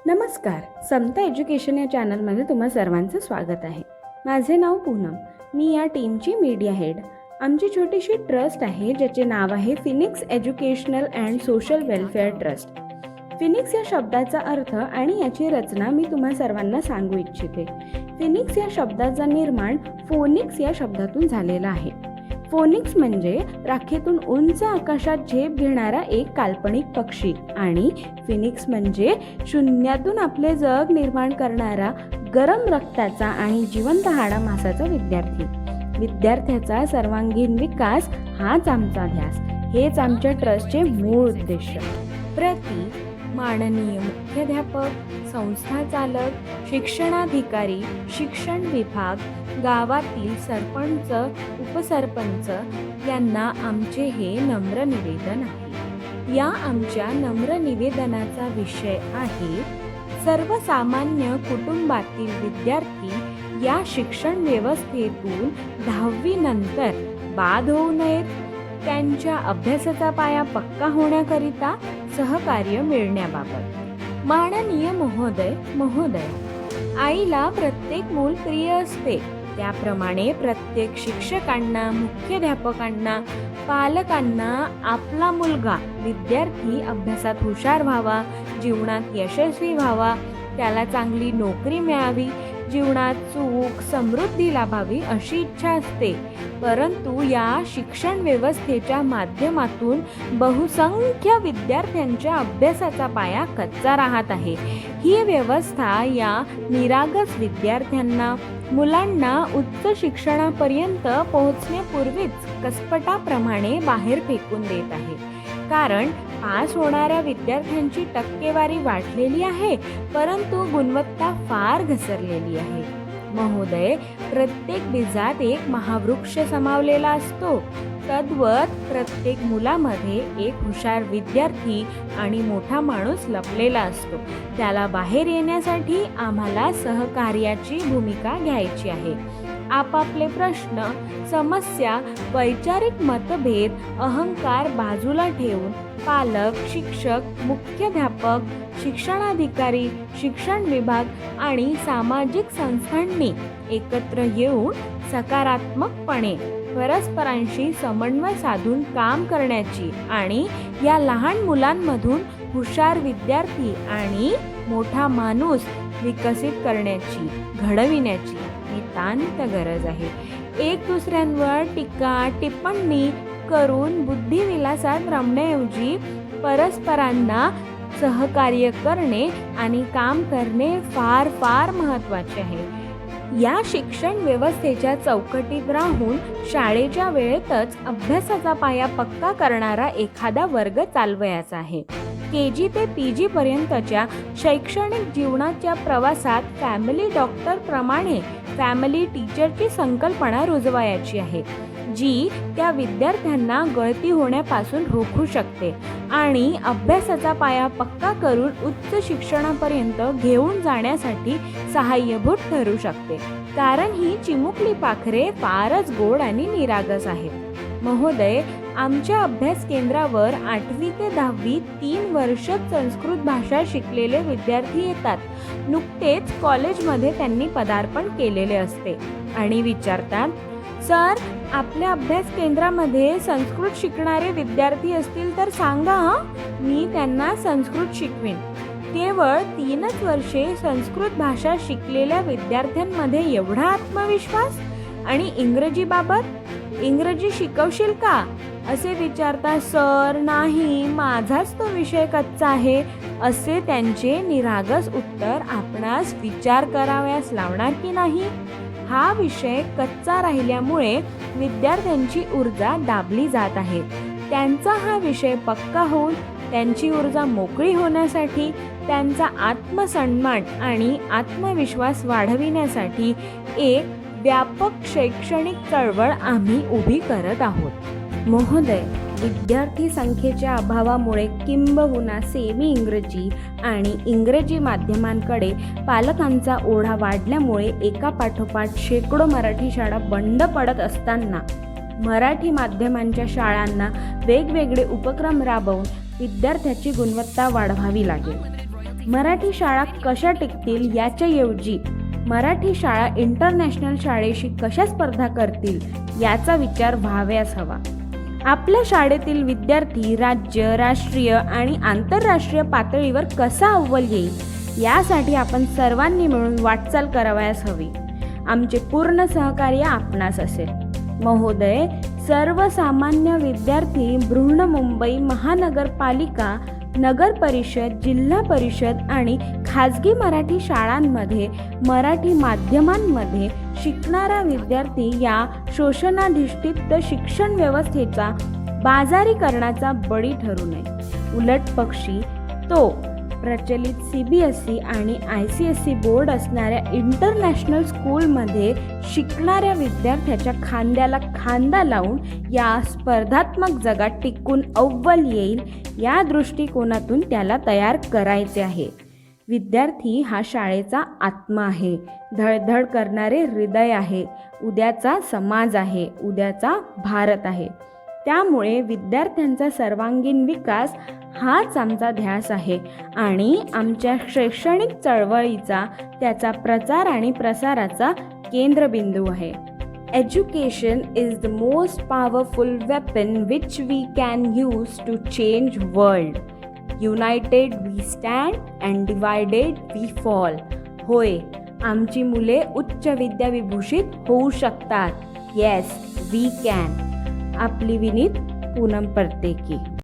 नमस्कार. समता एज्युकेशन या चॅनलमध्ये तुम्हा सर्वांचं स्वागत आहे. माझे नाव पूनम. मी या टीमची मीडिया हेड. आमची छोटीशी ट्रस्ट आहे ज्याचे नाव आहे Phoenix educational and social welfare trust. Phoenix या शब्दाचा अर्थ आणि याची रचना मी तुम्हा सर्वांना सांगू इच्छिते. फिनिक्स या शब्दाचा निर्माण फोनिक्स या शब्दातून झालेला आहे. फोनिक्स म्हणजे राखेतून उंच आकाशात झेप घेणारा एक काल्पनिक पक्षी आणि फिनिक्स म्हणजे शून्यातून आपले जग निर्माण करणारा गरम रक्ताचा आणि जिवंत हाडामासाचा विद्यार्थी. विद्यार्थ्याचा सर्वांगीण विकास हाच आमचा ध्यास, हेच आमच्या ट्रस्टचे मूळ उद्देश. प्रति माननीय मुख्याध्यापक, संस्था चालक, शिक्षणाधिकारी, शिक्षण विभाग, गावातील सरपंच, उपसरपंच यांना आमचे हे नम्र निवेदन आहे. या आमच्या नम्र निवेदनाचा विषय आहे सर्वसामान्य कुटुंबातील विद्यार्थी या शिक्षण व्यवस्थेतून 10वी नंतर बाद होऊ नयेत. त्यांच्या अभ्यासाचा पाया पक्का होण्याकरिता सहकार्य मिळण्याबाबत. माननीय महोदय, आईला प्रत्येक मूल प्रिय असते, त्याप्रमाणे प्रत्येक शिक्षकांना, मुख्याध्यापकांना, पालकांना आपला मुलगा विद्यार्थी अभ्यासात हुशार व्हावा, जीवनात यशस्वी व्हावा, त्याला चांगली नोकरी मिळावी, जीवनात सुख समृद्धी लाभावी अशी इच्छा असते. परंतु या शिक्षण व्यवस्थेच्या माध्यमातून बहुसंख्य विद्यार्थ्यांच्या अभ्यासाचा पाया कच्चा राहत आहे. ही व्यवस्था या निरागस विद्यार्थ्यांना, मुलांना उच्च शिक्षणापर्यंत पोहोचण्यापूर्वीच कसपटाप्रमाणे बाहेर फेकून देत आहे. कारण पास होणाऱ्या विद्यार्थ्यांची टक्केवारी वाढलेली आहे, परंतु गुणवत्ता फार घसरलेली आहे. महोदय, प्रत्येक बीजात एक महावृक्ष समावलेला असतो. तद्वत प्रत्येक मुलामध्ये एक हुशार विद्यार्थी आणि मोठा माणूस लपलेला असतो. त्याला बाहेर येण्यासाठी आम्हाला सहकार्याची भूमिका घ्यायची आहे. आपापले प्रश्न, समस्या, वैचारिक मतभेद, अहंकार बाजूला ठेवून पालक, शिक्षक, मुख्याध्यापक, शिक्षणाधिकारी, शिक्षण विभाग आणि सामाजिक संस्थांनी एकत्र येऊन सकारात्मकपणे परस्परांशी समन्वय साधून काम करण्याची आणि या लहान मुलांमधून हुशार विद्यार्थी आणि मोठा माणूस विकसित करण्याची, घडविण्याची नितांत गरज आहे. एक दुसऱ्यांवर टीका टिप्पणी करून बुद्धिविलासात रमण्याऐवजी परस्परांना सहकार्य करणे आणि काम करणे फार फार महत्त्वाचे आहे. या शिक्षण व्यवस्थेच्या चौकटीत राहून शाळेच्या वेळेतच अभ्यासाचा पाया पक्का करणारा एखादा वर्ग चालवायचा आहे. KG ते PG पर्यंतच्या शैक्षणिक जीवनाच्या प्रवासात फॅमिली डॉक्टरप्रमाणे फॅमिली टीचरची संकल्पना रुजवायची आहे, जी त्या विद्यार्थ्यांना गळती होण्यापासून रोखू शकते आणि अभ्यासाचा पाया पक्का करून उच्च शिक्षणापर्यंत घेऊन जाण्यासाठी सहाय्यभूत ठरू शकते. कारण ही चिमुकली पाखरे फारच गोड आणि निरागस आहेत. महोदय, आमच्या अभ्यास केंद्रावर 8वी ते 10वी 3 वर्ष संस्कृत भाषा शिकलेले विद्यार्थी येतात. नुकतेच कॉलेजमध्ये त्यांनी पदार्पण केलेले असते आणि विचारतात, सर, आपल्या अभ्यास केंद्रामध्ये संस्कृत शिकणारे विद्यार्थी असतील तर सांगा, मी त्यांना संस्कृत शिकवीन. केवळ 3च वर्षे संस्कृत भाषा शिकलेल्या विद्यार्थ्यांमध्ये एवढा आत्मविश्वास आणि इंग्रजी शिकवशील का असे विचारता. सर, नाही, माझाच तो विषय कच्चा आहे असे त्यांचे निरागस उत्तर आपणास विचार करावयास लावणार की नाही. हा विषय कच्चा राहिल्यामुळे विद्यार्थ्यांची ऊर्जा दाबली जात आहे. त्यांचा हा विषय पक्का होऊन त्यांची ऊर्जा मोकळी होण्यासाठी, त्यांचा आत्मसन्मान आणि आत्मविश्वास वाढविण्यासाठी एक व्यापक शैक्षणिक चळवळ आम्ही उभी करत आहोत. महोदय, विद्यार्थी संख्येच्या अभावामुळे किंबहुना सेमी इंग्रजी आणि इंग्रजी माध्यमांकडे पालकांचा ओढा वाढल्यामुळे एकापाठोपाठ शेकडो मराठी शाळा बंद पडत असताना मराठी माध्यमांच्या शाळांना वेगवेगळे उपक्रम राबवून विद्यार्थ्याची गुणवत्ता वाढवावी लागेल. मराठी शाळा कशा टिकतील याच्याऐवजी मराठी शाळा इंटरनॅशनल शाळेशी कशा स्पर्धा करतील याचा विचार व्हावयास हवा. आपल्या शाळेतील विद्यार्थी राज्य, राष्ट्रीय आणि आंतरराष्ट्रीय पातळीवर कसा अव्वल येईल यासाठी आपण सर्वांनी मिळून वाटचाल करावयास हवी. आमचे पूर्ण सहकार्य आपणास असेल. महोदय, सर्वसामान्य विद्यार्थी बृहन्मुंबई महानगरपालिका, नगर परिषद, जिल्हा परिषद आणि खाजगी मराठी शाळांमध्ये मराठी माध्यमांमध्ये शिकणारा विद्यार्थी या शोषणाधिष्ठित शिक्षण व्यवस्थेचा बाजारीकरणाचा बळी ठरू नये. उलट पक्षी तो प्रचलित CBSE आणि ICSE बोर्ड असणाऱ्या इंटरनॅशनल स्कूलमध्ये शिकणाऱ्या विद्यार्थ्याच्या खांद्याला खांदा लावून या स्पर्धात्मक जगात टिकून अव्वल येईल या दृष्टिकोनातून त्याला तयार करायचे आहे. विद्यार्थी हा शाळेचा आत्मा आहे, धडधड करणारे हृदय आहे, उद्याचा समाज आहे, उद्याचा भारत आहे. त्यामुळे विद्यार्थ्यांचा सर्वांगीण विकास हाच आमचा ध्यास आहे आणि आमच्या शैक्षणिक चळवळीचा, त्याचा प्रचार आणि प्रसाराचा केंद्रबिंदू आहे. Education is the most powerful weapon which we can use to change world. United we stand and divided we fall. होय, आमची मुले उच्च विद्याविभूषित होऊ शकतात. Yes, we can. आपली विनीत पूनम परतेकी.